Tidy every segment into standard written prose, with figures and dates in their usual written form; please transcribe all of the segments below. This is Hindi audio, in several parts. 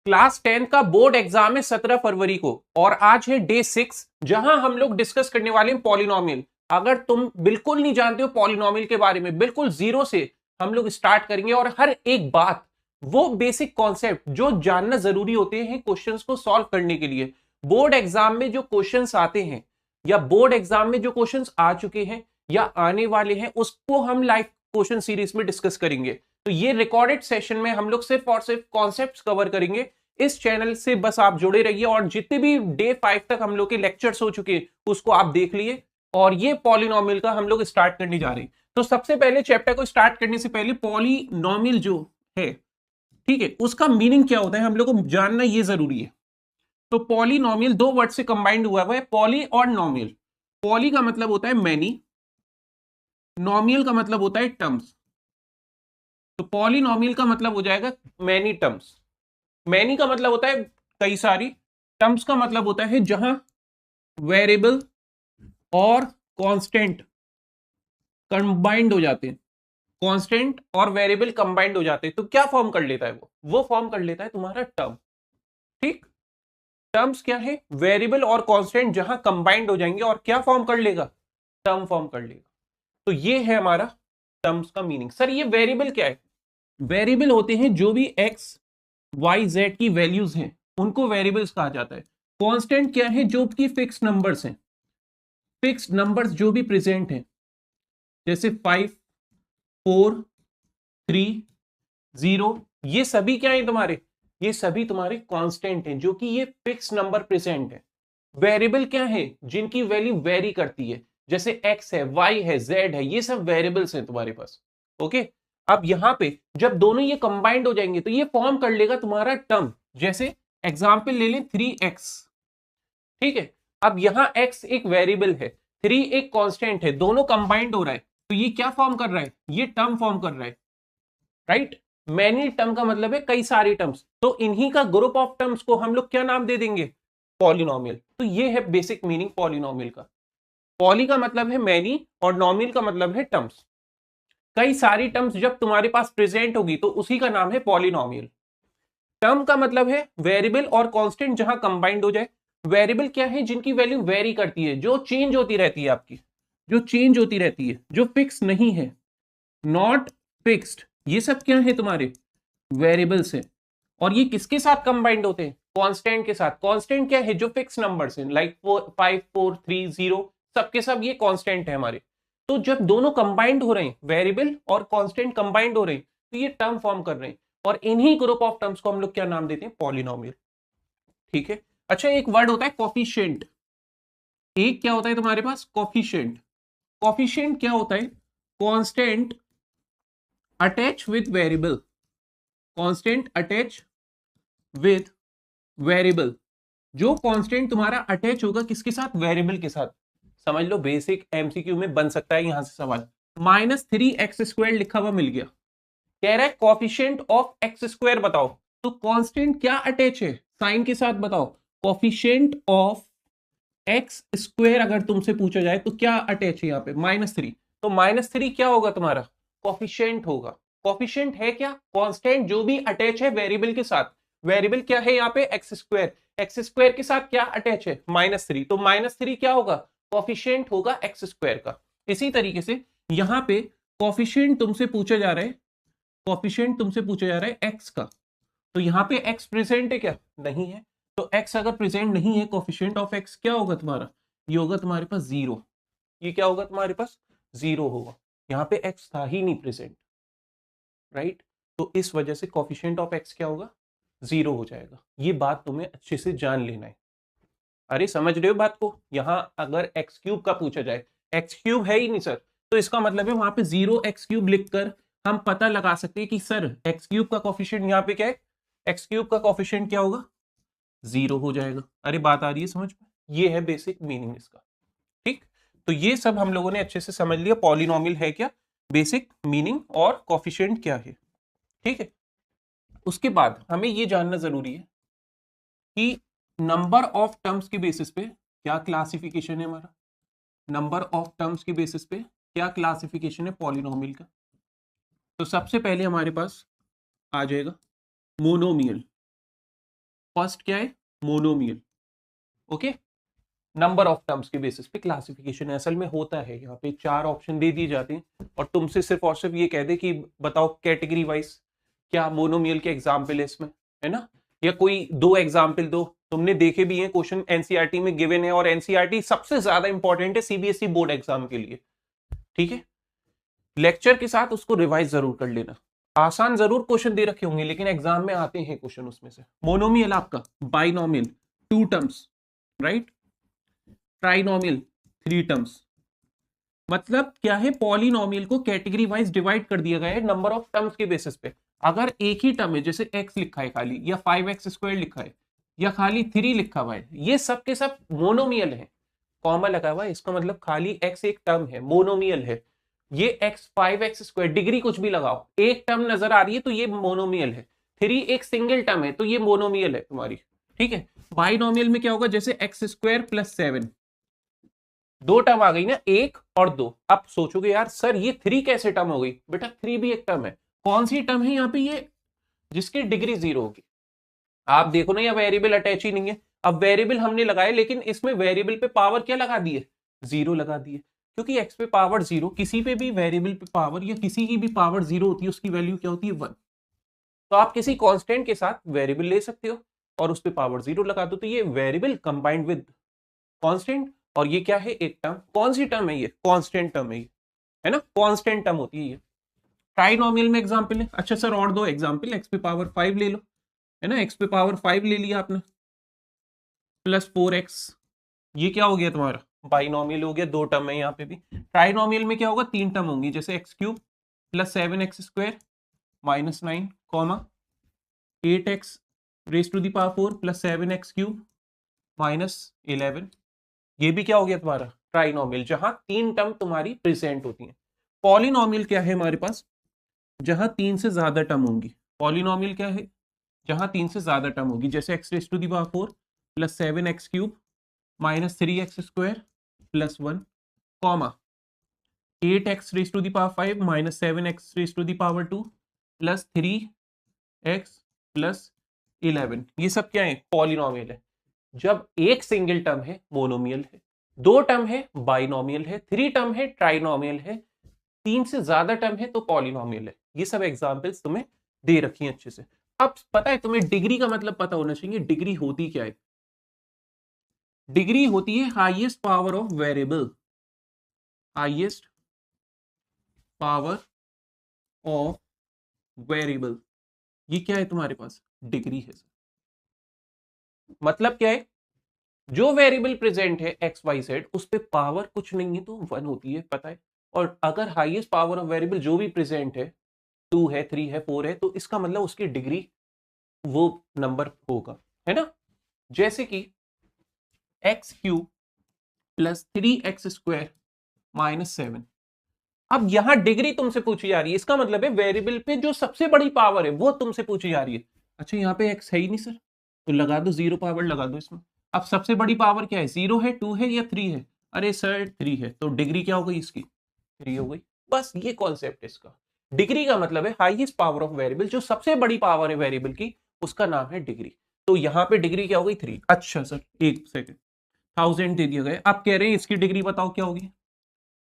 क्लास 10 का बोर्ड एग्जाम है 17 फरवरी को और आज है डे 6 जहां हम लोग डिस्कस करने वाले हैं पॉलिनोमियल। अगर तुम बिल्कुल नहीं जानते हो पॉलिनोमियल के बारे में, बिल्कुल जीरो से हम लोग स्टार्ट करेंगे और हर एक बात, वो बेसिक कॉन्सेप्ट जो जानना जरूरी होते हैं क्वेश्चंस को सॉल्व करने के लिए। बोर्ड एग्जाम में जो क्वेश्चंस आते हैं या बोर्ड एग्जाम में जो क्वेश्चंस आ चुके हैं या आने वाले हैं, उसको हम लाइव क्वेश्चन सीरीज में डिस्कस करेंगे। तो ये रिकॉर्डेड सेशन में हम लोग सिर्फ और सिर्फ कॉन्सेप्ट्स कवर करेंगे। इस चैनल से बस आप जुड़े रहिए और जितने भी डे 5 तक हम लोग के लेक्चर्स हो चुके हैं उसको आप देख लिए। और ये पॉलिनोमियल का हम लोग स्टार्ट करने जा रहे हैं। तो सबसे पहले चैप्टर को स्टार्ट करने से पहले पॉलिनोमियल जो है, ठीक है, उसका मीनिंग क्या होता है हम लोग को जानना ये जरूरी है। तो पॉलिनोमियल दो वर्ड से कंबाइंड हुआ है, पॉली और नोमियल। पॉली का मतलब होता है मैनी, नोमियल का मतलब होता है टर्म्स। तो पॉलिनोमियल का मतलब हो जाएगा मैनी टर्म्स। मैनी का मतलब होता है कई सारी, टर्म्स का मतलब होता है जहां वेरिएबल और कांस्टेंट कंबाइंड हो जाते हैं। कांस्टेंट और वेरिएबल कंबाइंड हो जाते हैं तो क्या फॉर्म कर लेता है वो फॉर्म कर लेता है तुम्हारा टर्म। ठीक, टर्म्स क्या है? वेरिएबल और कांस्टेंट जहां कंबाइंड हो जाएंगे और क्या फॉर्म कर लेगा? टर्म फॉर्म कर लेगा। तो ये है हमारा टर्म्स का मीनिंग। सर ये वेरिएबल क्या है? वेरिएबल होते हैं जो भी एक्स वाई जेड की वैल्यूज हैं उनको वेरिएबल्स कहा जाता है। कांस्टेंट क्या है? जो कि फिक्स नंबर्स हैं, फिक्स नंबर्स जो भी प्रेजेंट हैं, जैसे 5 4 3 0, ये सभी क्या है तुम्हारे? ये सभी तुम्हारे कांस्टेंट हैं जो कि ये फिक्स नंबर प्रेजेंट है। वेरिएबल क्या है? जिनकी वैल्यू वेरी करती है, जैसे एक्स है, वाई है, जेड है, ये सब वेरिएबल्स हैं तुम्हारे पास। ओके, अब यहां पे जब दोनों ये कंबाइंड हो जाएंगे तो ये फॉर्म कर लेगा तुम्हारा टर्म। जैसे एग्जांपल ले लें 3x, ठीक है। अब यहां x एक वेरिएबल है, 3 एक कांस्टेंट है, दोनों कंबाइंड हो रहा है तो ये क्या फॉर्म कर रहा है? ये टर्म फॉर्म कर रहा है, राइट। मैनी टर्म का मतलब है कई सारी टर्म्स, तो इन्हीं का ग्रुप ऑफ टर्म्स को हम लोग क्या नाम दे देंगे? पॉलिनोमियल। तो ये है बेसिक मीनिंग पॉलिनोमियल का। पॉली का मतलब है मैनी और नोमियल का मतलब है टर्म्स। कई सारी टर्म्स जब तुम्हारे पास प्रेजेंट होगी तो उसी का नाम है पॉलिनोमियल। टर्म का मतलब है वेरिएबल और कांस्टेंट जहां कंबाइंड हो जाए। वेरिएबल क्या है? जिनकी वैल्यू वेरी करती है, जो चेंज होती रहती है आपकी, जो चेंज होती रहती है, जो फिक्स नहीं है, नॉट फिक्स्ड। ये सब क्या है? तुम्हारे वेरिएबल्स है। और ये किसके साथ कंबाइंड होते हैं? कांस्टेंट के साथ। कांस्टेंट क्या है? जो फिक्स नंबर्स हैं, लाइक 5 4 3 0, सबके सब ये कांस्टेंट है हमारे। तो जब दोनों कंबाइंड हो रहे हैं, वेरिएबल और कांस्टेंट कंबाइंड हो रहे हैं, तो ये टर्म फॉर्म कर रहे हैं और इन्हीं ग्रुप ऑफ टर्म्स को हम लोग क्या नाम देते हैं? पॉलिनोमियल। ठीक है। अच्छा, एक वर्ड होता है कोफिशिएंट। एक क्या होता है तुम्हारे पास? कोफिशिएंट। कोफिशिएंट क्या होता है? Constant attach with variable, constant attach with variable. जो कांस्टेंट तुम्हारा अटैच होगा किसके साथ? वेरिएबल के साथ। समझ लो, बेसिक एमसीक्यू में बन सकता है यहां से सवाल। -3x² लिखा हुआ मिल गया, कह रहा है कोफिशिएंट ऑफ एक्स स्क्वायर बताओ। तो कांस्टेंट क्या अटैच है? साइन के साथ बताओ। कोफिशिएंट ऑफ एक्स स्क्वायर अगर तुमसे पूछा जाए तो क्या अटैच है यहाँ पे? -3। तो -3 क्या होगा तुम्हारा? कोफिशिएंट होगा। कोफिशिएंट है क्या? कांस्टेंट जो भी अटैच है वेरिएबल के साथ। वेरिएबल क्या है यहाँ पे? X square. एक्स स्क्वायर के साथ क्या अटैच है? -3। तो -3 क्या होगा? कोफिशिएंट होगा एक्स स्क्वायर का। इसी तरीके से यहाँ पे कोफिशिएंट तुमसे पूछा जा रहा है, कोफिशिएंट तुमसे पूछा जा रहा है एक्स का। तो यहाँ पे एक्स प्रेजेंट है क्या? नहीं है। तो एक्स अगर प्रेजेंट नहीं है, कोफिशिएंट ऑफ एक्स क्या होगा तुम्हारा? ये होगा तुम्हारे पास 0। ये क्या होगा तुम्हारे पास? 0 होगा। यहाँ पे एक्स था ही नहीं प्रेजेंट, राइट। तो इस वजह से कोफिशिएंट ऑफ एक्स क्या होगा? 0 हो जाएगा। ये बात तुम्हें अच्छे से जान लेना है। अरे समझ रहे हो बात को? यहाँ अगर एक्स क्यूब का पूछा जाए, एक्स क्यूब है ही नहीं सर, तो इसका मतलब है वहां पे 0x³ लिखकर हम पता लगा सकते हैं कि सर एक्स क्यूब का कोफिशिएंट यहाँ पे क्या है? एक्स क्यूब का कोफिशिएंट क्या होगा? 0 हो जाएगा। अरे बात आ रही है समझ में? ये है बेसिक मीनिंग इसका। ठीक, तो ये सब हम लोगों ने अच्छे से समझ लिया, पॉलिनोमियल है क्या, बेसिक मीनिंग और कोफिशिएंट क्या है। ठीक है। उसके बाद हमें ये जानना जरूरी है कि नंबर ऑफ टर्म्स के बेसिस पे क्या क्लासिफिकेशन है हमारा। नंबर ऑफ टर्म्स के बेसिस पे क्या क्लासिफिकेशन है पॉलिनोमियल का। तो सबसे पहले हमारे पास आ जाएगा मोनोमियल। फर्स्ट क्या है, monomial. Okay, number of terms के बेसिस पे क्लासिफिकेशन असल में होता है। यहाँ पे 4 ऑप्शन दे दिए जाते हैं और तुमसे सिर्फ और सिर्फ ये कह दे कि बताओ कैटेगरी वाइज क्या मोनोमियल के एग्जाम्पल है इसमें, है ना, या कोई 2 एग्जाम्पल दो। तुमने देखे भी हैं क्वेश्चन एनसीईआरटी में गिवन है, और एनसीईआरटी सबसे ज्यादा इंपॉर्टेंट है सीबीएसई बोर्ड एग्जाम के लिए। ठीक है, लेक्चर के साथ उसको रिवाइज जरूर कर लेना। आसान जरूर क्वेश्चन दे रखे होंगे लेकिन एग्जाम में आते हैं क्वेश्चन उसमें से। मोनोमियल आपका binomial 2 terms, right, trinomial 3 terms. मतलब क्या है, पॉलिनोमियल को कैटेगरी वाइज डिवाइड कर दिया गया है नंबर ऑफ टर्म्स के बेसिस पे। अगर एक ही टर्म है, जैसे x लिखा है खाली, या 5x² लिखा है, या खाली 3 लिखा हुआ है, ये सब के सब मोनोमियल है। कॉमा लगा हुआ है, इसका मतलब खाली x एक टर्म है, मोनोमियल है। ये x 5x², डिग्री कुछ भी लगाओ, एक टर्म नजर आ रही है तो ये मोनोमियल है। 3 एक सिंगल टर्म है तो ये मोनोमियल है तुम्हारी। ठीक है, बाइनोमियल में क्या होगा, जैसे x² + 7, 2 टर्म आ गई ना, 1 और 2। अब सोचोगे यार सर ये 3 कैसे टर्म हो गई, बेटा 3 भी एक टर्म है। कौन सी टर्म है यहाँ पे, ये जिसकी डिग्री 0 होगी। आप देखो ना, यह वेरिएबल अटैच ही नहीं है। अब वेरिएबल हमने लगाए लेकिन इसमें वेरिएबल पे पावर क्या लगा दी है, 0 लगा दी है, क्योंकि x पे पावर 0, किसी पे भी वेरिएबल पे पावर या किसी की भी पावर 0 होती है, उसकी वैल्यू क्या होती है, 1। तो आप किसी कांस्टेंट के साथ वेरिएबल ले सकते हो और उस पे पावर 0 लगा दो, तो ये वेरिएबल कंबाइंड विद कांस्टेंट, और ये क्या है, एक टर्म। कौन सी टर्म है ये, कांस्टेंट टर्म है ये, है ना, कांस्टेंट टर्म होती है ये। ट्राइनोमियल में एग्जांपल है, अच्छा सर और 2 एग्जांपल, x पे पावर 5 ले लो, है ना, x पे पावर 5 ले लिया आपने, प्लस 4x, ये क्या हो गया तुम्हारा, बाइनोमियल हो गया, 2 टर्म है यहाँ पे भी। ट्राइनोमियल में क्या होगा, 3 टर्म होंगी, जैसे x³ + 7x² - 9, comma 8x⁴ + 7x³ - 11, ये भी क्या हो गया तुम्हारा ट्राइनोमियल, जहां 3 टर्म तुम्हारी प्रेजेंट होती हैं। पॉलिनोमियल क्या है हमारे पास, जहां 3 से ज्यादा टर्म होंगी। पॉलिनोमियल क्या है, जहां 3 से ज्यादा टर्म होगी, जैसे x⁴ + 7x³ - 3x² + 1, comma 8x⁵ - 7x⁵2 + 3x + 11, ये सब क्या है, पॉलिनोमियल है। जब एक सिंगल टर्म है मोनोमियल है, 2 टर्म है बाइनोमियल है, 3 टर्म है ट्राइनोमियल है, 3 से ज्यादा टर्म है तो पॉलिनोमियल है। ये सब एग्जांपल्स तुम्हें दे रखी हैं अच्छे से। अब पता है तुम्हें डिग्री का मतलब पता होना चाहिए, डिग्री होती क्या है। डिग्री होती है highest power of variable, highest power of variable, ये क्या है तुम्हारे पास, डिग्री है। मतलब क्या है, जो वेरिएबल प्रेजेंट है XYZ, उस पे पावर कुछ नहीं है तो 1 होती है, पता है। और अगर हाईएस्ट पावर ऑफ वेरिएबल जो भी प्रेजेंट है, 2 है, 3 है, 4 है, तो इसका मतलब उसकी डिग्री वो नंबर होगा, है ना। जैसे कि x³ + 3x² - 7, अब यहां डिग्री तुमसे पूछी जा रही है, इसका मतलब है वेरिएबल पे जो सबसे बड़ी पावर है वो तुमसे पूछी जा रही है। अच्छा यहाँ पे x है ही नहीं सर, तो लगा दो 0 पावर लगा दो इसमें। अब सबसे बड़ी पावर क्या है, 0 है, 2 है या 3 है, अरे सर 3 है, तो डिग्री क्या हो गई इसकी, 3 हो गई। बस ये कॉन्सेप्ट है इसका। डिग्री का मतलब है हाईएस्ट पावर ऑफ वेरिएबल, जो सबसे बड़ी पावर है वेरिएबल की, उसका नाम है डिग्री। तो यहाँ पे डिग्री क्या हो गई, 3। अच्छा सर एक सेकेंड, 1000 दे दिया गया, आप कह रहे हैं इसकी डिग्री बताओ क्या होगी।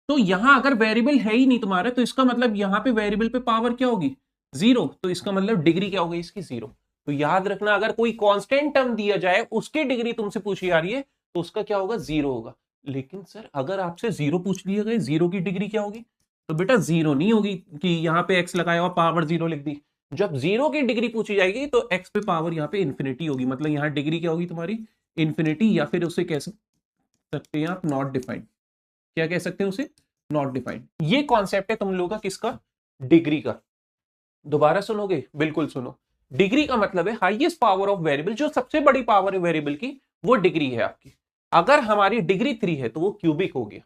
तो यहां अगर वेरिएबल है ही नहीं तुम्हारा, तो इसका मतलब यहां पे वेरिएबल पे पावर क्या होगी, 0, तो इसका मतलब डिग्री क्या होगी इसकी, 0। तो याद रखना, अगर कोई कांस्टेंट टर्म दिया जाए, उसकी डिग्री तुमसे पूछी जा रही है, तो उसका क्या होगा, 0 होगा। लेकिन सर अगर आपसे 0 पूछ लिया गया, 0 की डिग्री क्या होगी, तो बेटा 0 नहीं होगी कि यहाँ पे x लगाया और पावर 0 लिख दी। जब 0 की डिग्री पूछी जाएगी तो x पे पावर यहाँ पे इन्फिनिटी होगी, मतलब यहाँ डिग्री क्या होगी तुम्हारी, इन्फिनिटी, या फिर उसे कह सकते हैं आप नॉट डिफाइंड। क्या कह सकते हैं उसे, नॉट डिफाइंड। ये कॉन्सेप्ट है तुम लोगों का किसका, डिग्री का। दोबारा सुनोगे, बिल्कुल सुनो। डिग्री का मतलब है हाईएस्ट पावर ऑफ वेरिएबल, जो सबसे बड़ी पावर है वेरिएबल की, वो डिग्री है आपकी। अगर हमारी डिग्री 3 है तो वो क्यूबिक हो गया,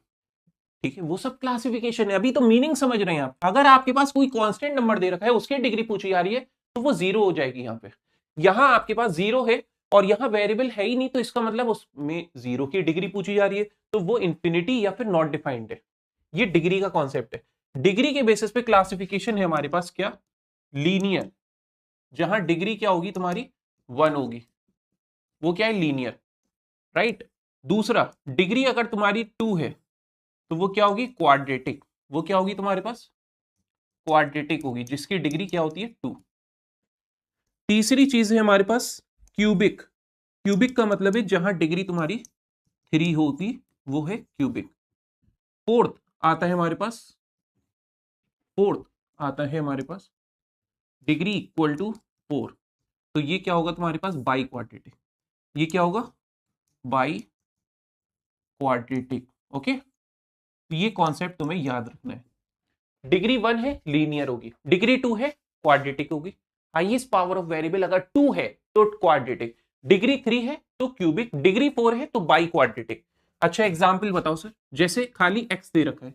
ठीक है। वो सब क्लासिफिकेशन है, अभी तो मीनिंग समझ रहे हैं आप। अगर आपके पास कोई कांस्टेंट नंबर दे रखा है, उसकी डिग्री पूछी जा रही है, तो वो 0 हो जाएगी। यहाँ पे, यहां आपके पास 0 है और यहां वेरिएबल है ही नहीं, तो इसका मतलब उसमें 0 की डिग्री पूछी जा रही है, तो वो इंफिनिटी या फिर नॉट डिफाइंड है। ये डिग्री का कॉन्सेप्ट है। डिग्री के बेसिस पे क्लासिफिकेशन है हमारे पास क्या, लीनियर, जहां डिग्री क्या होगी तुम्हारी, 1 होगी। वो क्या है, लीनियर, राइट। दूसरा, डिग्री अगर तुम्हारी 2 है तो वो क्या होगी, क्वाड्रेटिक। वो क्या होगी तुम्हारे पास, क्वाड्रेटिक होगी, जिसकी डिग्री क्या होती है, 2। तीसरी चीज है हमारे पास क्यूबिक। क्यूबिक का मतलब है जहां डिग्री तुम्हारी 3 होगी, वो है क्यूबिक। फोर्थ आता है हमारे पास, फोर्थ आता है हमारे पास डिग्री इक्वल टू 4। तो ये क्या होगा तुम्हारे पास, बाई क्वाड्रेटिक। ये क्या होगा, बाई क्वाड्रेटिक। ओके, तो ये कॉन्सेप्ट तुम्हें याद रखना है। डिग्री 1 है लीनियर होगी, डिग्री 2 है क्वाड्रेटिक होगी। हाईएस्ट पावर ऑफ वेरिएबल अगर 2 है तो क्वाड्रेटिक, डिग्री 3 है तो क्यूबिक, डिग्री 4 है तो बाई क्वाड्रेटिक। अच्छा एग्जाम्पल बताओ सर, जैसे खाली x दे रखा है,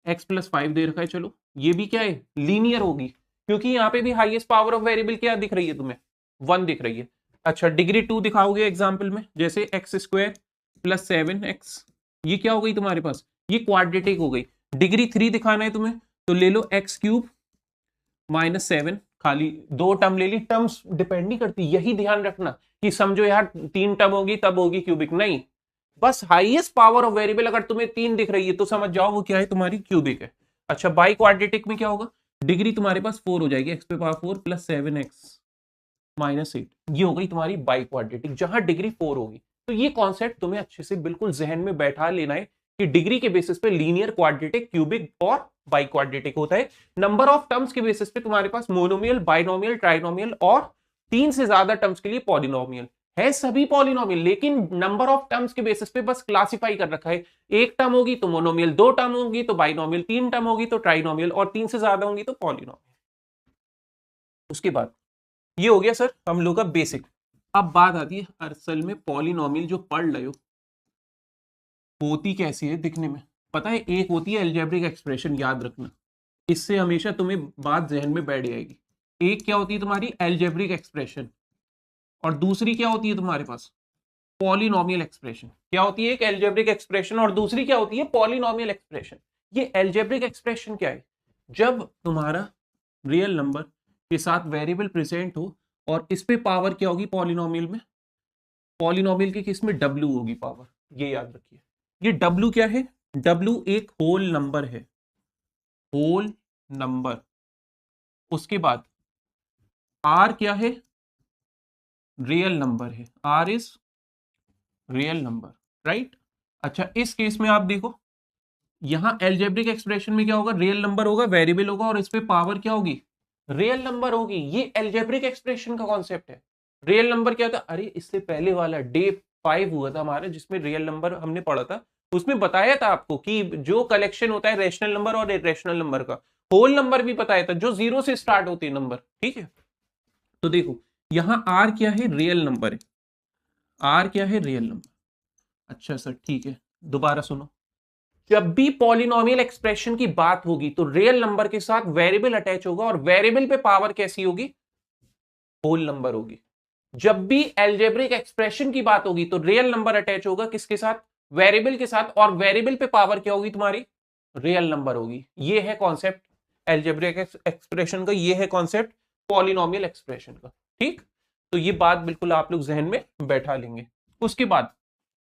x+5 दे रखा है, चलो ये भी क्या है, लीनियर होगी, क्योंकि यहाँ पे भी हाईएस्ट पावर ऑफ वेरिएबल क्या दिख रही है तुम्हें, 1 दिख रही है। अच्छा डिग्री 2 दिखाओगे एग्जाम्पल में, जैसे x² + 7x, ये क्या हो गई तुम्हारे पास, ये क्वाड्रेटिक हो गई। डिग्री 3 दिखाना है तुम्हें तो ले लो x³ -7, खाली 2 टर्म ले ली, टर्म्स डिपेंड नहीं करती, यही ध्यान रखना कि समझो यार 3 टर्म होगी तब होगी क्यूबिक, नहीं, बस हाईएस्ट पावर ऑफ वेरिएबल अगर तुम्हें 3 दिख रही है तो समझ जाओ वो क्या है, तुम्हारी क्यूबिक है। अच्छा बाई क्वाड्रेटिक में क्या होगा, डिग्री तुम्हारे पास 4 हो जाएगी, x⁴ + 7x -8, ये हो गई तुम्हारी बाई क्वाड्रेटिक, जहां डिग्री 4 होगी। तो ये कॉन्सेप्ट तुम्हें अच्छे से बिल्कुल जहन में बैठा लेना है कि डिग्री के बेसिस पे लीनियर, क्वाड्रेटिक, क्यूबिक और बाई क्वाड्रेटिक होता है। नंबर ऑफ टर्म्स के बेसिस पे तुम्हारे पास मोनोमियल, बाइनोमियल, ट्राइनोमियल और 3 से ज्यादा टर्म्स के लिए पॉलिनोमियल है, सभी पॉलिनोमियल, लेकिन नंबर ऑफ टर्म्स के बेसिस पे बस क्लासिफाई कर रखा है। 1 टर्म होगी तो मोनोमियल, 2 टर्म होगी तो बाइनोमियल, 3 टर्म होगी तो ट्राइनोमियल और 3 से ज्यादा होंगी तो पॉलिनोमियल। उसके बाद ये हो गया सर हम लोग का बेसिक। अब बात आती है असल में पॉलिनोमियल जो पढ़ रहे हो होती कैसी है दिखने में, पता है, एक होती है अलजेब्रिक एक्सप्रेशन, याद रखना, इससे हमेशा तुम्हें बात जहन में बैठ जाएगी। एक क्या होती है तुम्हारी अलजेब्रिक एक्सप्रेशन, और दूसरी क्या होती है तुम्हारे पास, पॉलिनोमियल एक्सप्रेशन। क्या होती है, एक अलजेब्रिक एक्सप्रेशन और दूसरी क्या होती है, पॉलिनोमियल एक्सप्रेशन। ये अलजेब्रिक एक्सप्रेशन क्या है, जब तुम्हारा रियल नंबर के साथ वेरिएबल प्रेजेंट हो और इस पे पावर क्या होगी पॉलिनोमियल में, पॉलिनोमियल की किस में w होगी पावर, ये याद रखिए। ये w क्या है, w एक होल नंबर है, होल नंबर। उसके बाद r क्या है, रियल नंबर है, r is real number, right. अच्छा इस केस में आप देखो, यहां अलजेब्रिक एक्सप्रेशन में क्या होगा, रियल नंबर होगा, वेरिएबल होगा और इस पे पावर क्या होगी, रियल नंबर होगी। ये अलजेब्रिक एक्सप्रेशन का कॉन्सेप्ट है। रियल नंबर क्या था, अरे इससे पहले वाला डे 5 हुआ था हमारा जिसमें रियल नंबर हमने पढ़ा था, उसमें बताया था आपको कि जो कलेक्शन होता है रैशनल नंबर और इरेशनल नंबर का, होल नंबर भी बताया था जो 0 से स्टार्ट होते हैं नंबर, ठीक है। तो देखो यहां आर क्या है, रियल नंबर है, आर क्या है, रियल नंबर। अच्छा सर ठीक है, दोबारा सुनो, जब भी पॉलिनोमियल एक्सप्रेशन की बात होगी तो रियल नंबर के साथ वेरिएबल अटैच होगा और वेरिएबल पे पावर कैसी होगी, होल नंबर होगी। जब भी अलजेब्रिक एक्सप्रेशन की बात होगी तो रियल नंबर अटैच होगा किसके साथ, वेरिएबल के साथ, और वेरिएबल पे पावर क्या होगी तुम्हारी, रियल नंबर होगी। ये है कॉन्सेप्ट अलजेब्रिक एक्सप्रेशन का, ये है कॉन्सेप्ट पॉलिनोमियल एक्सप्रेशन का, ठीक। तो ये बात बिल्कुल आप लोग जहन में बैठा लेंगे। उसके बाद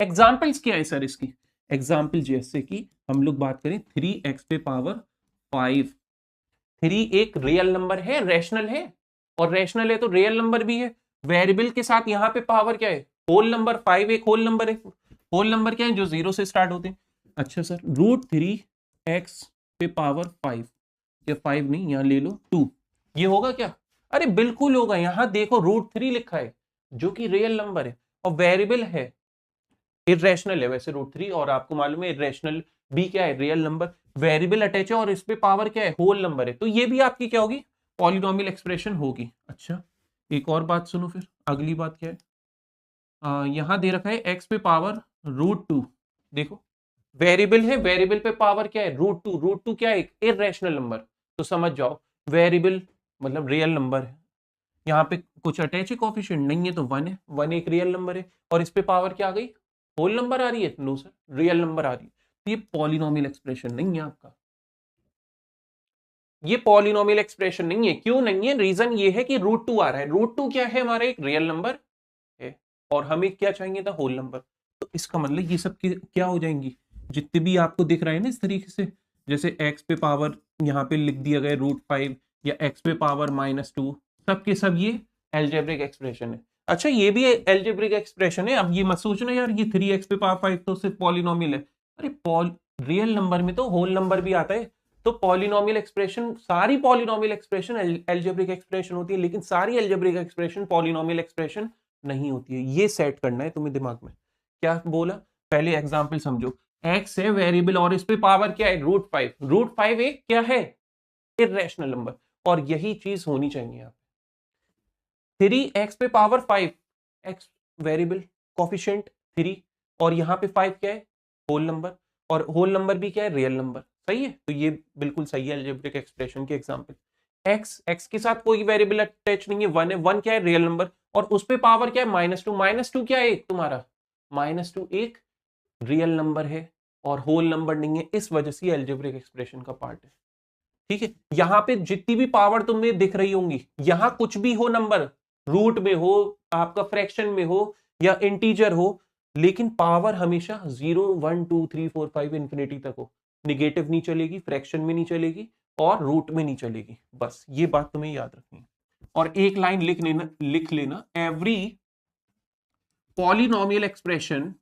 एग्जाम्पल्स क्या है सर इसकी, एग्जाम्पल जैसे कि हम लोग बात करें 3x⁵, 3 एक रियल नंबर है, रैशनल है, और रैशनल है तो रियल नंबर भी है, वेरिएबल के साथ यहाँ पे पावर क्या है, होल नंबर। 5 एक होल नंबर है, होल नंबर क्या है, जो 0 से स्टार्ट होते हैं। अच्छा सर √3x⁵, या 5 नहीं, यहाँ ले लो 2, ये होगा क्या, अरे बिल्कुल होगा। यहाँ देखो √3 लिखा है जो कि रियल नंबर है और वेरिएबल है, इरेशनल है वैसे √3, और आपको मालूम है इरेशनल भी क्या है, रियल नंबर, वेरिएबल अटैच है और इस पे पावर क्या है, होल नंबर है, तो ये भी आपकी क्या होगी, पॉलिनोमियल एक्सप्रेशन होगी। अच्छा एक और बात सुनो, फिर अगली बात क्या है, यहां दे रखा है x पे पावर √2, देखो वेरिएबल है, वेरिएबल पे पावर क्या है, √2, √2 क्या है, एक इरेशनल नंबर, तो समझ जाओ वेरिएबल मतलब रियल नंबर है, यहाँ पे कुछ अटैच है कोफिशिएंट नहीं है तो 1 है, 1 एक रियल नंबर है, और इस पे पावर क्या आ गई, होल नंबर आ रही है, नो सर रियल नंबर आ रही है, तो ये पॉलिनोमियल एक्सप्रेशन नहीं है आपका, ये पॉलिनोमियल एक्सप्रेशन नहीं है। क्यों नहीं है, रीजन ये है कि √2 आ रहा है, √2 क्या है, हमारा एक रियल नंबर है, और हमें क्या चाहिए था, होल नंबर। तो इसका मतलब ये सब क्या हो जाएंगी, जितने भी आपको दिख रहा है ना इस तरीके से, जैसे x पे पावर यहाँ पे लिख दिया गया √5 या x पे पावर -2, सब के सब ये एल्जेब्रिक एक्सप्रेशन है। अच्छा ये भी एल्जेब्रिक एक्सप्रेशन है। अब ये मत सोचना यार ये 3x पे पावर 5 तो सिर्फ पॉलिनोमियल है। अरे रियल नंबर में तो होल नंबर भी आता है। तो पॉलिनोमियल एक्सप्रेशन, सारी पॉलिनोमियल एक्सप्रेशन एल्जेब्रिक एक्सप्रेशन होती है, लेकिन सारी एल्जेब्रिक एक्सप्रेशन पॉलिनोमियल एक्सप्रेशन नहीं होती है। ये सेट करना है तुम्हें दिमाग में। क्या बोला, पहले एग्जांपल समझो। x है वेरिएबल और इस पे पावर क्या है, √5। √5 एक क्या है, इर्रेशनल नंबर, और यही चीज होनी चाहिए आप। 3x पे पावर 5, x वेरिएबल कोफिशिएंट 3, और यहाँ पे 5 क्या है, होल नंबर, और होल नंबर भी क्या है, रियल नंबर। सही है, तो ये बिल्कुल सही है अलजेब्रिक एक्सप्रेशन के एग्जांपल। x के साथ कोई वेरिएबल अटैच नहीं है, 1 है, 1 क्या है, रियल नंबर, और उस पे पावर क्या है, -2। -2 क्या है, तुम्हारा -2 एक रियल नंबर है और होल नंबर नहीं है, इस वजह से अलजेब्रिक एक्सप्रेशन का पार्ट है। ठीक है, यहां पे जितनी भी पावर तुम्हें दिख रही होंगी, यहां कुछ भी हो नंबर, रूट में हो, आपका फ्रैक्शन में हो या इंटीजर हो, लेकिन पावर हमेशा 0 1 2 3 4 5 इंफिनिटी तक हो। निगेटिव नहीं चलेगी, फ्रैक्शन में नहीं चलेगी और रूट में नहीं चलेगी। बस ये बात तुम्हें याद रखनी है। और एक लाइन लिख लेना, एवरी पॉलिनोमियल एक्सप्रेशन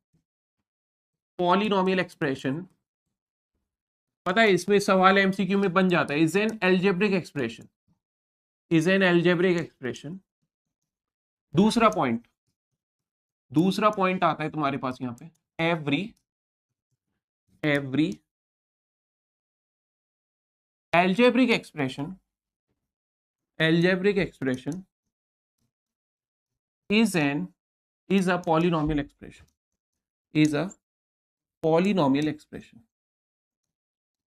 पता है इसमें सवाल एमसीक्यू में बन जाता है, इज एन एल्जेब्रिक एक्सप्रेशन। दूसरा पॉइंट आता है तुम्हारे पास यहां पे, every algebraic expression is a polynomial expression,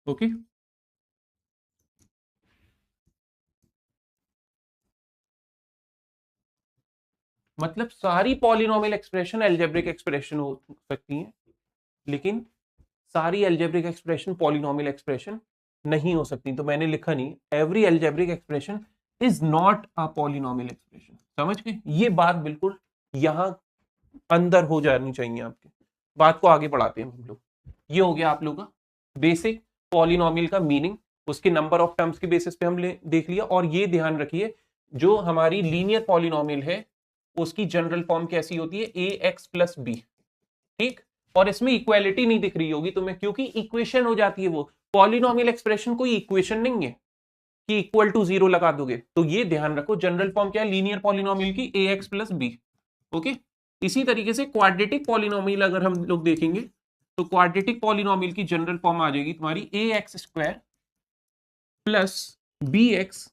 okay. मतलब सारी पॉलिनोमियल एक्सप्रेशन एल्जेब्रिक एक्सप्रेशन हो सकती हैं, लेकिन सारी एल्जेब्रिक एक्सप्रेशन पॉलिनोमियल एक्सप्रेशन नहीं हो सकती। तो मैंने लिखा नहीं, every algebraic expression is not a polynomial expression. समझ गए, ये बात बिल्कुल यहां अंदर हो जानी चाहिए आपके। बात को आगे बढ़ाते हैं हम लोग। ये हो गया आप लोग का बेसिक पॉलिनोमियल का मीनिंग, उसके नंबर ऑफ टर्म्स के बेसिस पे हमने देख लिया। और ये ध्यान रखिए, जो हमारी लीनियर पॉलिनोमियल है उसकी जनरल फॉर्म कैसी होती है, ax + b। ठीक, और इसमें इक्वालिटी नहीं दिख रही होगी तुम्हें, क्योंकि इक्वेशन हो जाती है वो। पॉलिनोमियल एक्सप्रेशन कोई इक्वेशन नहीं है कि इक्वल टू 0 लगा दोगे। तो ये ध्यान रखो, जनरल फॉर्म क्या है लीनियर पॉलिनोमियल की, ax + b। ओके, इसी तरीके से क्वाड्रेटिक पॉलिनोमियल अगर हम लोग देखेंगे तो क्वाड्रेटिक पॉलिनोमियल की जनरल फॉर्म आ जाएगी तुम्हारी ax² + bx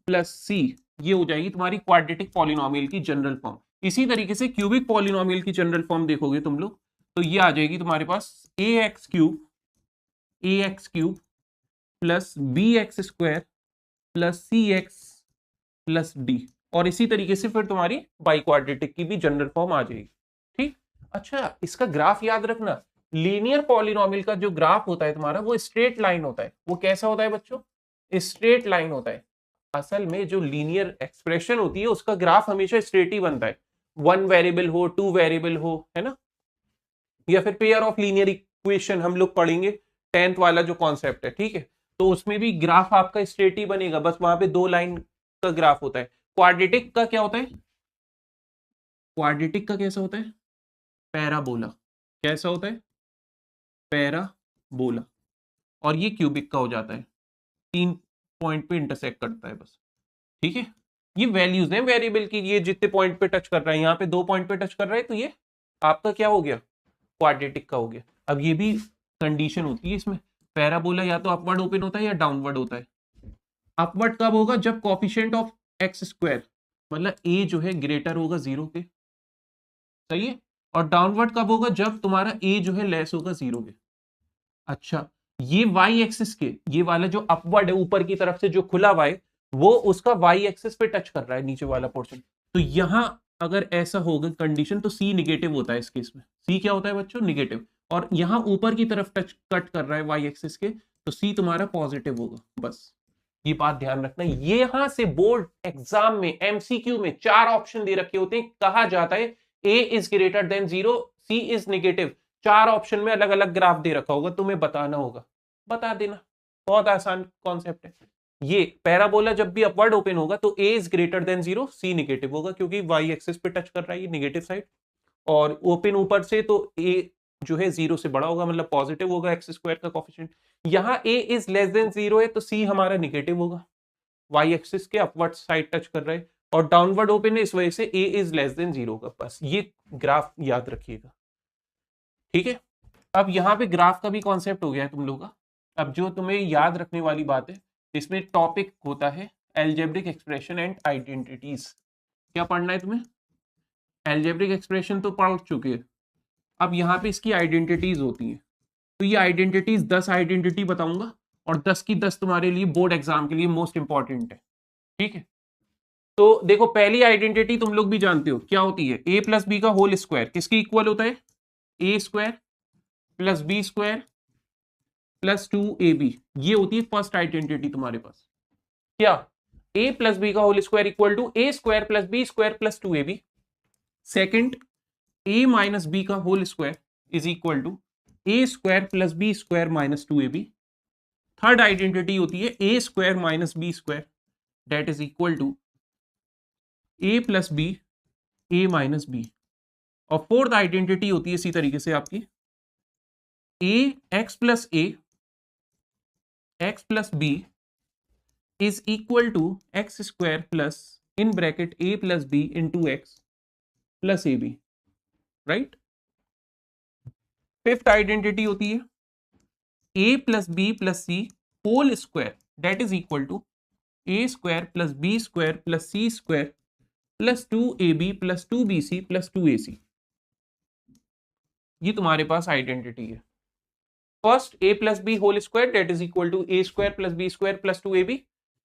+ c। ये हो जाएगी तुम्हारी क्वाड्रेटिक पॉलिनोमियल की जनरल फॉर्म। इसी तरीके से क्यूबिक पॉलिनोमियल की जनरल फॉर्म देखोगे तुम लोग तो ये आ जाएगी तुम्हारे पास ax³ + bx² + cx + d। और इसी तरीके से फिर तुम्हारी बाई क्वाड्रेटिक की भी जनरल फॉर्म आ जाएगी। ठीक, अच्छा इसका ग्राफ याद रखना, लीनियर पॉलिनोमियल का जो ग्राफ होता है तुम्हारा वो स्ट्रेट लाइन होता है। वो कैसा होता है बच्चों, स्ट्रेट लाइन होता है। असल में जो लीनियर एक्सप्रेशन होती है उसका ग्राफ हमेशा स्ट्रेट ही बनता है, 1 वेरिएबल हो, 2 वेरिएबल हो, है ना, या फिर पेयर ऑफ लीनियर इक्वेशन हम लोग पढ़ेंगे 10th वाला जो कॉन्सेप्ट है। ठीक है, तो उसमें भी ग्राफ आपका स्ट्रेट ही बनेगा, बस वहां पे 2 लाइन का ग्राफ होता है। क्वाड्रेटिक का क्या होता है, क्वाड्रेटिक का कैसा होता है, पैराबोला। कैसा होता है, पैराबोला। और ये क्यूबिक का हो जाता है, 3 पॉइंट पे इंटरसेक्ट करता है बस। ठीक है, ये वैल्यूज हैं वेरिएबल की, ये जितने पॉइंट पे टच कर रहा है, यहाँ पे 2 पॉइंट पे टच कर रहा है, तो ये आपका क्या हो गया, क्वाड्रेटिक का हो गया। अब ये भी कंडीशन होती है इसमें, पैराबोला या तो अपवर्ड ओपन होता है या डाउनवर्ड होता है। अपवर्ड कब होगा, जब कोफिशिएंट ऑफ x², मतलब a जो है ग्रेटर होगा 0 के। सही है, और डाउनवर्ड कब होगा, जब तुम्हारा a जो है लेस होगा 0 के। अच्छा, ये y एक्सिस के, ये वाला जो अपवर्ड है ऊपर की तरफ से जो खुला y, वो उसका y एक्सिस पे टच कर रहा है नीचे वाला पोर्शन। तो यहां अगर ऐसा होगा कंडीशन तो c निगेटिव होता है इस केस में। c क्या होता है बच्चों, निगेटिव। और यहां ऊपर की तरफ टच कट कर रहा है y एक्सिस के, तो c तुम्हारा पॉजिटिव होगा। बस ये बात ध्यान रखना। ये यहां से बोर्ड एग्जाम में एमसीक्यू में 4 ऑप्शन दे रखे होते हैं, कहा जाता है a is greater than 0, c is negative. 4 option में अलग अलग ग्राफ दे रखा होगा, तुम्हें बताना होगा, बता देना, बहुत आसान कॉन्सेप्ट है। ये पैराबोला जब भी अपवर्ड ओपन होगा तो a is greater than 0, c negative होगा क्योंकि वाई एक्सिस पे टच कर रहा है ये नेगेटिव साइड, और ओपन ऊपर से तो ए जो है 0 से बड़ा होगा, मतलब पॉजिटिव होगा एक्स स्क्वायर का कोफिशिएंट। यहाँ ए इज लेस देन 0 है तो सी हमारा नेगेटिव होगा, वाई एक्सिस के अपवर्ड साइड टच कर रहा है, और डाउनवर्ड ओपन है इस वजह से ए इज लेस देन 0 होगा। बस ये ग्राफ याद रखिएगा, ठीक है। अब यहाँ पे ग्राफ का भी कॉन्सेप्ट हो गया है तुम लोग का। अब जो तुम्हें याद रखने वाली बात है, इसमें टॉपिक होता है अलजेब्रिक एक्सप्रेशन एंड आइडेंटिटीज। क्या पढ़ना है तुम्हें? अलजेब्रिक एक्सप्रेशन तो पढ़ चुके हैं, अब यहाँ पे इसकी आइडेंटिटीज होती हैं। तो ये आइडेंटिटीज 10 आइडेंटिटी बताऊंगा, और 10 की 10 तुम्हारे लिए बोर्ड एग्जाम के लिए मोस्ट इंपॉर्टेंट है, ठीक है। तो देखो पहली आइडेंटिटी तुम लोग भी जानते हो क्या होती है, ए प्लस बी का होल स्क्वायर किसके इक्वल होता है, a square plus B square plus 2ab। ये होती है फर्स्ट आइडेंटिटी तुम्हारे पास। क्या? a प्लस बी का whole square equal to a square plus B square plus 2ab। Second, a minus B का whole square is equal to a square plus B square minus 2ab। Third identity होती है a square minus b square that is equal to A plus b a minus B. और फोर्थ आइडेंटिटी होती है इसी तरीके से आपकी a x plus a x plus B is equal to x square plus in bracket a plus b into x plus A b, right. Fifth identity होती है a plus B plus c whole square that is equal to a square plus B square plus C square plus 2ab plus 2bc plus 2ac। ये तुम्हारे पास आइडेंटिटी है। First a plus b whole square that is equal to a square plus B square plus 2ab।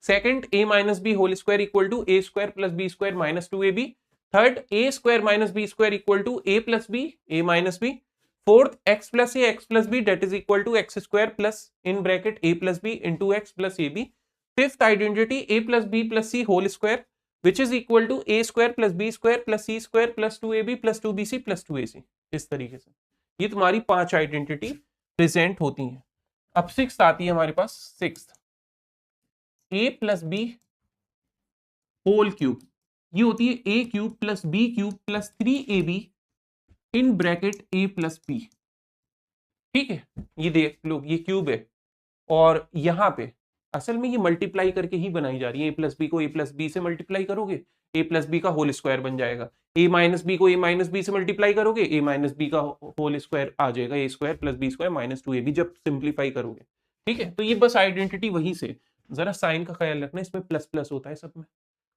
Second, A minus b whole square equal to a square plus B square minus 2ab। Third, a square minus b square equal to A plus b a minus b. Fourth, x plus a x plus b that is equal to x square plus in bracket a plus b into x plus A b. Fifth identity a plus B plus c whole square which is equal to a square plus b square plus c square plus 2ab plus 2bc plus 2ac। इस तरीके से ये तुम्हारी 5 आइडेंटिटी प्रेजेंट होती हैं। अब सिक्स्थ आती है हमारे पास। Sixth, a plus b whole cube, ये होती है a cube plus B cube plus 3ab in bracket a plus b, ठीक है। ये देख लो ये क्यूब है, और यहां पे असल में ये मल्टीप्लाई करके ही बनाई जा रही है। ए प्लस बी को ए प्लस बी से मल्टीप्लाई करोगे, ए प्लस बी का होल स्क्वायर बन जाएगा। ए माइनस बी को ए माइनस बी से मल्टीप्लाई करोगे, ए माइनस बी का होल स्क्वायर आ जाएगा, A square plus B square minus 2ab जब सिंप्लीफाई करोगे, ठीक है। तो ये बस आइडेंटिटी वहीं से, जरा साइन का ख्याल रखना, इसमें प्लस प्लस होता है सब में।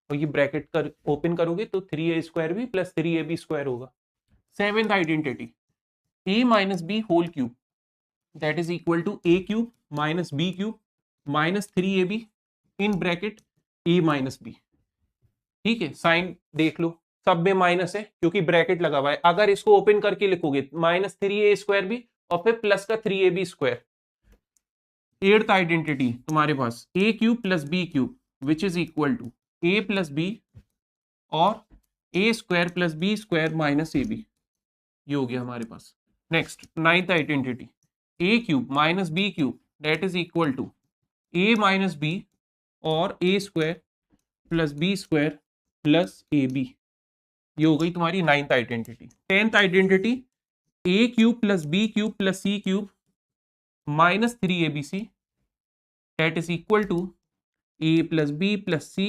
और ये ब्रैकेट कर ओपन करोगे तो 3a स्क्वायर भी प्लस 3ab स्क्वायर होगा। Seventh identity, a minus b whole cube that is equal to a cube minus B cube minus 3ab in bracket a minus b, ठीक है। साइन देख लो सब में माइनस है क्योंकि ब्रैकेट लगा हुआ है। अगर इसको ओपन करके लिखोगे माइनस 3a स्क्वायर भी और फिर प्लस का 3ab स्क्वायर। एट्थ आइडेंटिटी तुम्हारे पास A cube plus B cube which is equal to A plus B और A square plus B square minus A B, ये हो गया हमारे पास। Next, ninth identity A cube minus B cube that is equal to A minus B और A square plus B square plus A B, ये हो गई तुम्हारी ninth identity. Tenth identity A cube plus B cube plus C cube minus 3abc that is equal to A plus B plus C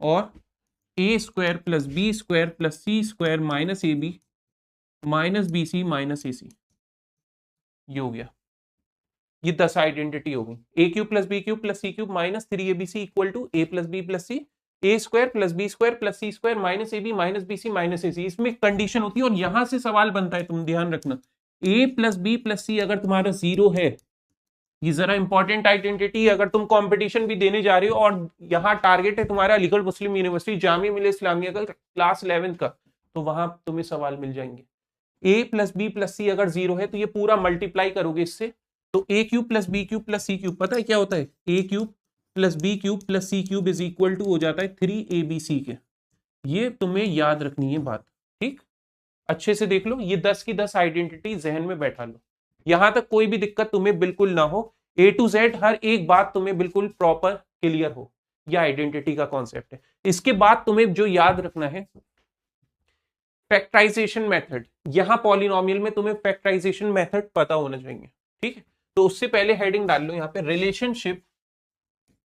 और A square plus B square plus C square minus A B minus B C minus A C, ये हो गया। ये 10 आइडेंटिटी हो गई। A cube plus B cube plus C cube minus 3abc equal to A plus B plus C A square plus B square plus C square minus A B minus B C minus A सी। इसमें कंडीशन होती है और यहां से सवाल बनता है, तुम ध्यान रखना। ए प्लस बी प्लस सी अगर तुम्हारा 0 है, ये जरा इंपॉर्टेंट आइडेंटिटी, अगर तुम कंपटीशन भी देने जा रहे हो और यहाँ टारगेट है तुम्हारा अलीगढ़ मुस्लिम यूनिवर्सिटी जामिया मिल्लिया इस्लामिया का क्लास 11 का, तो वहां तुम्हें सवाल मिल जाएंगे। ए प्लस बी प्लस सी अगर 0 है तो ये पूरा मल्टीप्लाई करोगे इससे, तो A cube plus B cube plus C cube, पता है क्या होता है, A cube plus B cube plus C cube is equal to हो जाता है 3abc के। ये तुम्हें याद रखनी है बात, ठीक। अच्छे से देख लो, ये 10 की 10 आइडेंटिटी जहन में बैठा लो, यहां तक कोई भी दिक्कत तुम्हें बिल्कुल ना हो, A to Z हर एक बात तुम्हें बिल्कुल प्रॉपर क्लियर हो। यह आइडेंटिटी का कॉन्सेप्ट है। इसके बाद तुम्हें जो याद रखना है, फैक्टराइजेशन मेथड। यहां पॉलिनोमियल में तुम्हें फैक्टराइजेशन मेथड पता होना चाहिए, ठीक है। तो उससे पहले हेडिंग डाल लो यहां पे,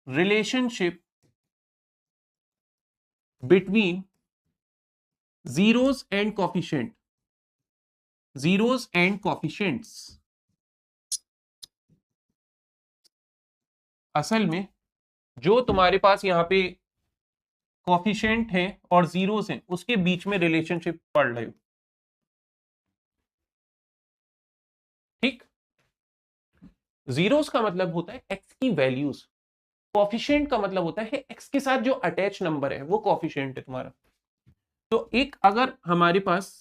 relationship between zeros and coefficient, zeros and coefficients. असल में जो तुम्हारे पास यहाँ पे कोफिशिएंट है और जीरोस हैं, उसके बीच में रिलेशनशिप पढ़ रहे हो, ठीक। जीरोस का मतलब होता है एक्स की वैल्यूज, कोफिशिएंट का मतलब होता है एक्स के साथ जो अटैच नंबर है वो कोफिशिएंट है तुम्हारा। तो एक अगर हमारे पास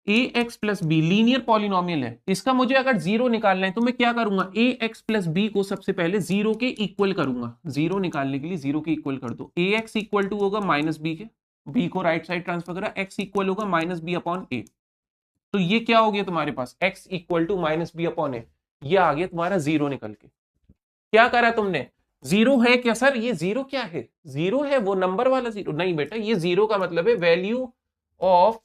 A x plus B linear polynomial है, इसका मुझे अगर जीरो निकालना है तो मैं क्या करूंगा, ए एक्स प्लस बी को सबसे पहले जीरो के इक्वल करूंगा। जीरो निकालने के लिए जीरो के इक्वल कर दो, ए एक्स इक्वल टू होगा माइनस बी के, बी को राइट साइड ट्रांसफर करा, एक्स इक्वल होगा माइनस बी अपॉन ए। तो ये क्या हो गया तुम्हारे पास, x equal to minus B upon A, ये आ गया तुम्हारा जीरो निकल के। क्या करा तुमने, जीरो है क्या सर, ये जीरो क्या है, जीरो है वो नंबर वाला जीरो नहीं बेटा, ये जीरो का मतलब है value of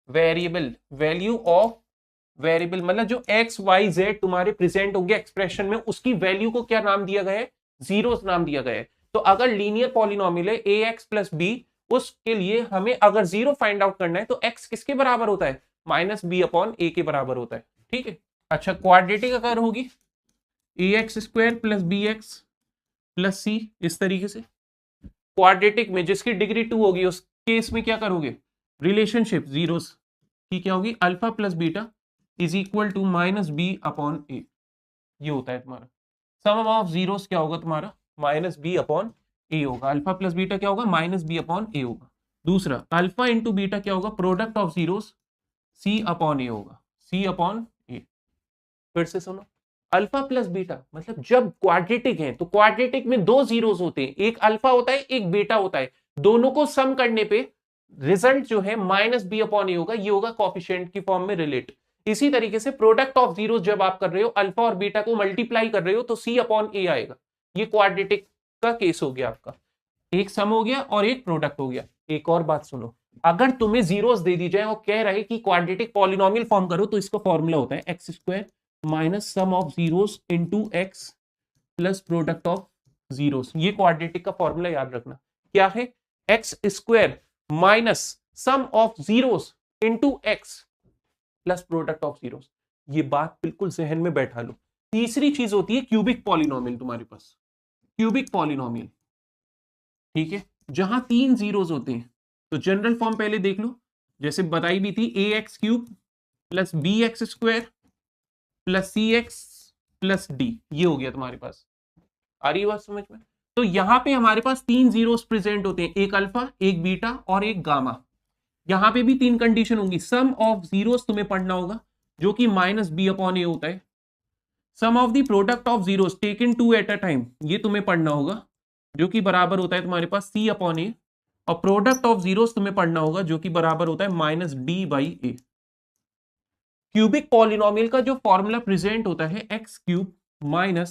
variable, value of variable, मतलब जो एक्स वाई जेड तुम्हारे प्रेजेंट होंगे एक्सप्रेशन में, उसकी वैल्यू को क्या नाम दिया गया है, जीरो नाम दिया गया है। तो अगर लीनियर पॉलिनोमियल है ए एक्स प्लस बी, उसके लिए हमें अगर जीरो फाइंड आउट करना है तो एक्स किसके बराबर होता है, माइनस बी अपॉन ए के बराबर होता है, ठीक है। अच्छा, क्वाड्रेटिक अगर होगी A x square plus B x plus C, इस तरीके से। क्वाड्रेटिक में जिसकी डिग्री 2 होगी उस केस में क्या करोगे, रिलेशनशिप जीरोस की क्या होगी, alpha plus beta is equal to minus B upon A, ये होता है तुम्हारा। सम ऑफ जीरोस क्या होगा तुम्हारा, माइनस बी अपॉन ए होगा। अल्फा प्लस बीटा क्या होगा, माइनस बी अपॉन ए होगा। दूसरा अल्फा इंटू बीटा क्या होगा, product of zeros C upon A होगा, सी अपॉन ए। फिर से सुनो, अल्फा प्लस बीटा मतलब जब क्वाड्रेटिक है तो क्वाड्रेटिक में दो जीरोस होते हैं, एक अल्फा होता है एक बीटा होता है, दोनों को सम करने पे रिजल्ट जो है माइनस बी अपॉन ए होगा, ये होगा कोफिशिएंट की फॉर्म में रिलेट। इसी तरीके से प्रोडक्ट ऑफ जीरोस जब आप कर रहे हो, अल्फा और बीटा को मल्टीप्लाई कर रहे हो तो सी अपॉन ए आएगा। ये क्वाड्रेटिक का केस हो गया आपका, एक सम हो गया और एक प्रोडक्ट हो गया। एक और बात सुनो, अगर तुम्हें जीरोस दे दी जाए और कह रहे कि क्वाड्रेटिक पॉलिनोमियल फॉर्म करो, तो इसका फॉर्मूला होता है x square minus sum of zeros into x plus product of zeros. ये क्वाड्रेटिक का फॉर्मूला याद रखना क्या है, x square minus sum of zeros into x plus product of zeros. ये बात बिल्कुल जहन में बैठा लो। तीसरी चीज होती है क्यूबिक पॉलिनोमियल, तुम्हारे पास क्यूबिक पॉलिनोमियल, ठीक है, जहां तीन जीरोस होते हैं। तो जनरल फॉर्म पहले देख लो, जैसे बताई भी थी, A x cube plus B x square plus C x plus D, ये हो गया तुम्हारे पास। आ रही है बात समझ में। तो यहां पे हमारे पास तीन जीरोस प्रेजेंट होते हैं, एक अल्फा एक बीटा और एक गामा। यहां पे भी तीन कंडीशन होंगी, सम ऑफ जीरोस तुम्हें पढ़ना होगा जो कि माइनस बी अपॉन ए होता है, sum of the product of zeros taken two at a time, ये तुम्हें पढ़ना होगा जो कि बराबर होता है तुम्हारे पास सी अपॉन ए, और प्रोडक्ट ऑफ जीरोस तुम्हें पढ़ना होगा जो कि बराबर होता है minus d by a. Cubic polynomial का जो फॉर्मूला प्रेजेंट होता है x cube minus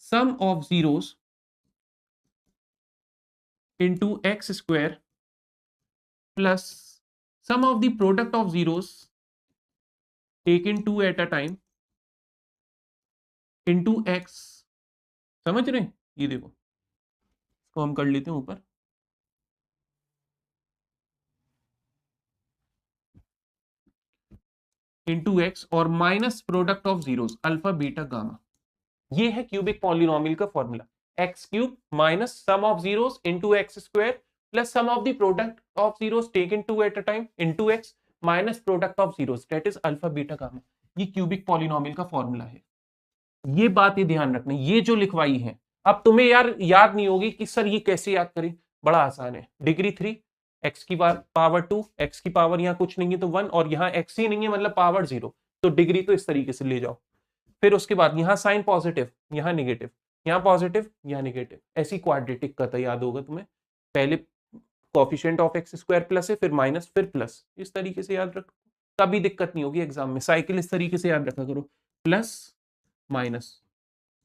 sum of zeros into x square plus sum of the product of zeros taken two at a time into x. समझ रहे हैं, ये देखो इसको हम कर लेते हैं ऊपर, इंटू एक्स और minus product of zeros alpha beta gamma. ये है क्यूबिक पॉलिनोमियल का formula, x cube minus sum of zeros into x square plus sum of the product of zeros taken two at a time into x minus product of zeros that is alpha beta gamma. ये क्यूबिक पॉलिनोमियल का फॉर्मूला है। ये बात ये ध्यान रखना, ये जो लिखवाई है अब तुम्हें यार याद नहीं होगी कि सर ये कैसे याद करें, बड़ा आसान है। डिग्री 3 एक्स की पावर 2, एक्स की पावर यहाँ कुछ नहीं है तो 1, और यहाँ एक्स ही नहीं है मतलब पावर 0, तो डिग्री तो इस तरीके से ले जाओ। फिर उसके बाद यहाँ साइन पॉजिटिव यहाँ निगेटिव, यहाँ पॉजिटिव यहाँ निगेटिव, ऐसी क्वाड्रेटिक का तो याद होगा तुम्हें। पहले coefficient of x square plus है, फिर माइनस, फिर प्लस। इस तरीके से याद रखो, कभी दिक्कत नहीं होगी एग्जाम में। साइकिल इस तरीके से याद रखा करो, प्लस माइनस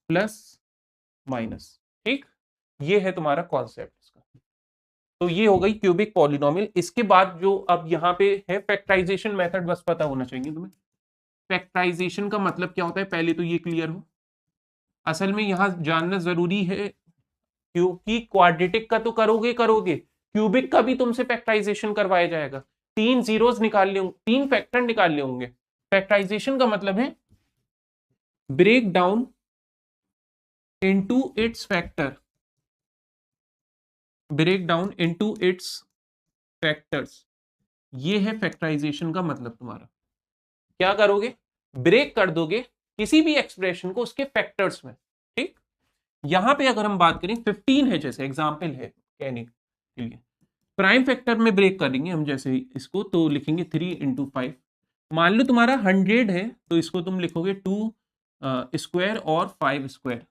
प्लस माइनस, ठीक। ये है तुम्हारा कॉन्सेप्ट इसका। तो ये हो गई क्यूबिक पॉलिनोमियल। इसके बाद जो अब यहाँ पे है फैक्टराइजेशन मेथड, बस पता होना चाहिए तुम्हें। फैक्टराइजेशन का मतलब क्या होता है, पहले तो ये क्लियर हो। असल में यहाँ जानना जरूरी है, क्योंकि क्वाड्रेटिक का तो करोगे, क्यूबिक का भी तुमसे फैक्टराइजेशन करवाया जाएगा। 3 जीरोस निकाल ले, 3 फैक्टर निकाल होंगे। फैक्टराइजेशन का मतलब है break down into its factor, break down into its factors. ये है फैक्टराइजेशन का मतलब तुम्हारा। क्या करोगे, ब्रेक कर दोगे किसी भी एक्सप्रेशन को उसके फैक्टर्स में, ठीक। यहां पे अगर हम बात करें 15 है, जैसे एग्जांपल है कहने के लिए, प्राइम फैक्टर में ब्रेक करेंगे हम जैसे इसको, तो लिखेंगे 3 इंटू 5। मान लो तुम्हारा 100 है, तो इसको तुम लिखोगे 2 स्क्वायर और 5 स्क्वायर।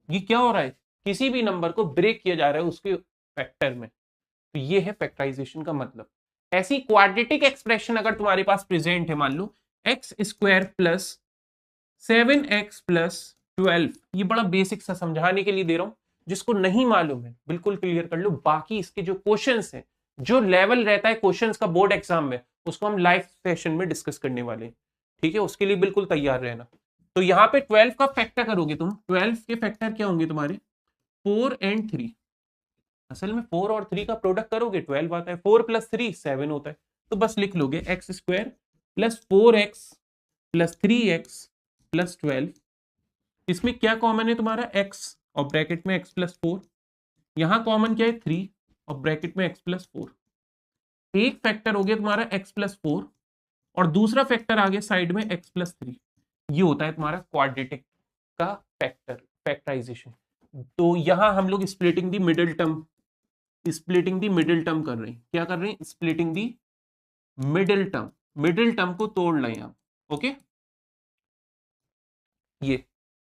ये क्या हो रहा है, किसी भी नंबर को ब्रेक किया जा रहा है उसके फैक्टर में। तो ये है फैक्टराइजेशन का मतलब। ऐसी क्वाड्रेटिक एक्सप्रेशन अगर तुम्हारे पास प्रेजेंट है, मान लो x square plus 7x plus 12, ये बड़ा बेसिक सा समझाने के लिए दे रहा हूं, जिसको नहीं मालूम है बिल्कुल क्लियर कर लो। बाकी इसके जो क्वेश्चंस हैं, जो लेवल रहता है क्वेश्चंस का बोर्ड एग्जाम में, उसको हम लाइव सेशन में डिस्कस करने वाले हैं, ठीक है। उसके लिए बिल्कुल तैयार रहना। तो यहाँ पे 12 का फैक्टर करोगे तुम, 12 के फैक्टर क्या होंगे तुम्हारे, 4 और 3। असल में 4 और 3 का प्रोडक्ट करोगे 12 आता है, 4 प्लस 3 7 होता है। तो बस लिख लोगे x square plus 4x plus 3x plus 12। इसमें क्या कॉमन है तुम्हारा, x और ब्रैकेट में x प्लस 4। यहां कॉमन क्या है, 3 और ब्रैकेट में x प्लस 4। एक फैक्टर हो गया तुम्हारा x प्लस 4 और दूसरा फैक्टर आ गया साइड में x प्लस 3। ये होता है तुम्हारा क्वाड्रेटिक का फैक्टर, फैक्टराइजेशन। तो यहां हम लोग स्प्लिटिंग दी मिडिल टर्म कर रहे हैं। क्या कर रहे हैं, स्प्लिटिंग दी मिडिल टर्म को तोड़ लें आप, ओके। ये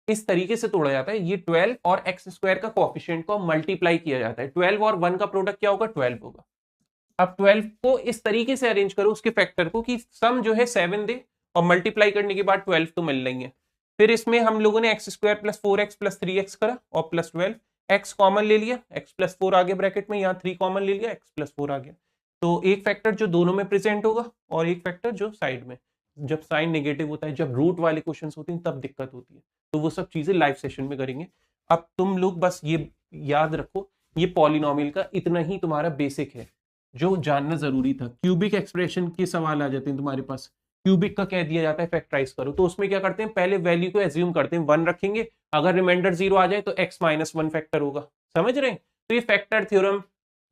इस तरीके से तोड़ा जाता है। ये 12 और एक्स स्क्वायर का कोएफिशिएंट को मल्टीप्लाई किया जाता है। 12 और 1 का प्रोडक्ट क्या होगा, 12 होगा। अब 12 को इस तरीके से अरेंज करो उसके फैक्टर को कि सम जो है 7 दे और मल्टीप्लाई करने के बाद 12 तो मिल लेंगे। फिर इसमें हम लोगों ने x square plus 4x plus 3x करा और प्लस 12, एक्स कॉमन ले लिया, एक्स प्लस 4 आ गया ब्रैकेट में, यहाँ 3 कॉमन ले लिया, एक्स प्लस 4 आ गया। तो एक फैक्टर जो दोनों में प्रेजेंट होगा और एक फैक्टर जो साइड में। जब साइन नेगेटिव होता है, जब रूट वाले क्वेश्चंस होते हैं, तब दिक्कत होती है। तो वो सब चीजें लाइव सेशन में करेंगे। अब तुम लोग बस ये याद रखो, ये पॉलिनोमियल का इतना ही तुम्हारा बेसिक है जो जानना जरूरी था। क्यूबिक एक्सप्रेशन के सवाल आ जाते हैं तुम्हारे पास, क्यूबिक का कह दिया जाता है फैक्टराइज करो, तो उसमें क्या करते हैं, पहले वैल्यू को एज्यूम करते हैं 1 रखेंगे, अगर रिमाइंडर 0 आ जाए तो x माइनस 1 फैक्टर होगा। समझ रहे हैं। तो ये फैक्टर थ्योरम,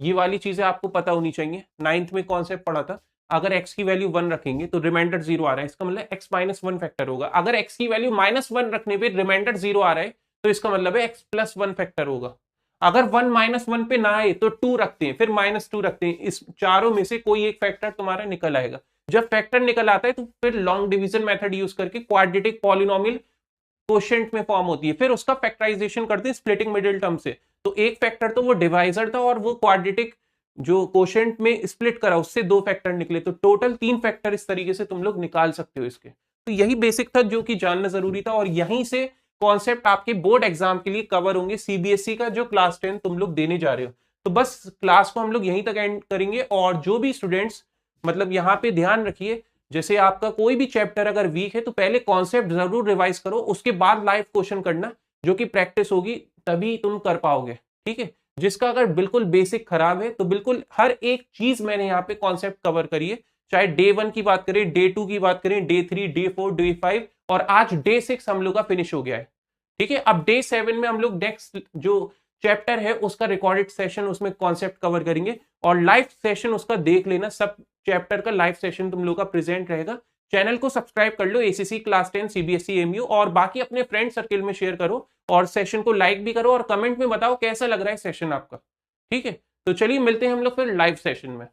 ये वाली चीजें आपको पता होनी चाहिए। 9th में कॉन्सेप्ट पढ़ा था, अगर x की वैल्यू 1 रखेंगे तो रिमाइंडर 0 आ रहा है, इसका मतलब x माइनस 1 फैक्टर होगा। अगर x की वैल्यू -1 रखने पे रिमाइंडर 0 आ रहा है तो इसका मतलब है x प्लस 1 फैक्टर होगा। अगर 1 माइनस 1 पे ना आए तो 2 रखते हैं, फिर -2 रखते हैं। इस चारों में से कोई एक फैक्टर तुम्हारा निकल आएगा। जब फैक्टर निकल आता है तो फिर लॉन्ग डिवीजन मेथड यूज करके क्वाड्रेटिक पॉलिनोमियल कोशेंट में फॉर्म होती है, फिर उसका फैक्टराइजेशन करते हैं स्प्लिटिंग मिडिल टर्म से। तो एक फैक्टर तो वो डिवाइजर था और वो क्वाड्रेटिक जो कोशेंट में स्प्लिट करा उससे 2 फैक्टर निकले, तो टोटल 3 फैक्टर इस तरीके से तुम लोग निकाल सकते हो इसके। तो यही बेसिक था जो कि जानना जरूरी था, और यहीं से कॉन्सेप्ट आपके बोर्ड एग्जाम के लिए कवर होंगे। सीबीएसई का जो क्लास 10 तुम लोग देने जा रहे हो, तो बस क्लास को हम लोग यहीं तक एंड करेंगे। और जो भी स्टूडेंट्स मतलब यहाँ पे ध्यान रखिए, जैसे आपका कोई भी चैप्टर अगर वीक है तो पहले कॉन्सेप्ट जरूर रिवाइज करो, उसके बाद लाइव क्वेश्चन करना, जो कि प्रैक्टिस होगी तभी तुम कर पाओगे, ठीक है। जिसका अगर बिल्कुल बेसिक खराब है तो बिल्कुल हर एक चीज मैंने यहाँ पे कॉन्सेप्ट कवर करी है, चाहे डे 1 की बात करें, डे 2 की बात करें, डे 3, डे 4, डे 5 और आज डे 6 हम लोग का फिनिश हो गया है, ठीक है। अब डे 7 में हम लोग नेक्स्ट जो चैप्टर है उसका रिकॉर्डेड सेशन, उसमें कॉन्सेप्ट कवर करेंगे और लाइव सेशन उसका देख लेना। सब चैप्टर का लाइव सेशन तुम लोग का प्रेजेंट रहेगा। चैनल को सब्सक्राइब कर लो, एसीसी क्लास 10 सीबीएसई एमयू, और बाकी अपने फ्रेंड सर्किल में शेयर करो और सेशन को लाइक भी करो और कमेंट में बताओ कैसा लग रहा है सेशन आपका, ठीक है। तो चलिए मिलते हैं हम लोग फिर लाइव सेशन में।